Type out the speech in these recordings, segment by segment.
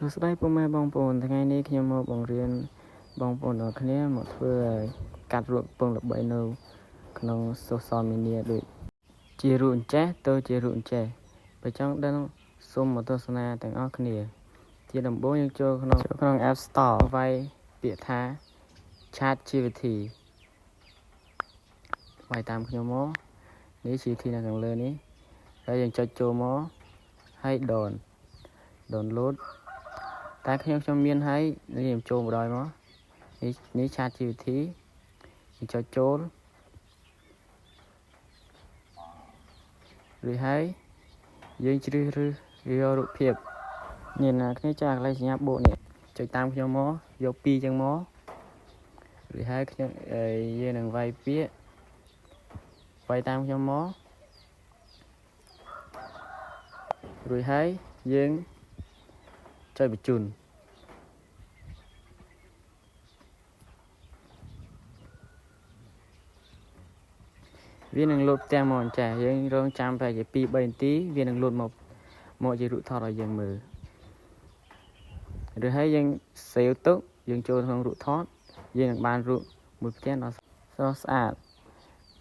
សួស្តីពុកម៉ែបងប្អូនថ្ងៃនេះខ្ញុំមកបង្រៀនបងប្អូនទាំងគ្នាមកធ្វើកាត់រូបពងល្បីនៅក្នុង social media ដូចជារូបអញ្ចេះទៅជារូបអញ្ចេះបើចង់ដឹងសូមមកទស្សនាទាំងអស់គ្នាជាដំបូងយើងចូលក្នុង App Store វាយពាក្យថា ChatGPT វាយតាមខ្ញុំមកនេះ GPT នៅខាងលើនេះហើយយើងចុចចូលមកហើយdownload តែខ្ញុំមានហើយនេះខ្ញុំចូលម្ដងមកនេះ ChatGPT ខ្ញុំចុចចូលរួចហើយយើងជ្រើសរើសយករូបភាពនេះណាគ្នាចាកន្លែងសញ្ញាបូកនេះចុចតាមខ្ញុំមកយក2ចឹងមករួចហើយយើងនឹងវាយពាក្យវាយតាមខ្ញុំមករួចហើយយើងចុចបញ្ជូនវានឹងលោតផ្ទះមកចាយើងរងចាំប្រហែលជា2-3នាទីវានឹងលោតមកជារូបថតឲ្យយើងមើលឬហើយយើងសេវទុកយើងចូលក្នុងរូបថតយើងនឹងបានរូបមួយផ្ទះដ៏ស្រស់ស្អាត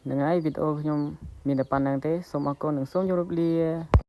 ហ្នឹងហើយវីដេអូខ្ញុំមានតែប៉ុណ្្នឹងទេសូមអរគុណនិងសូមជម្រាបលា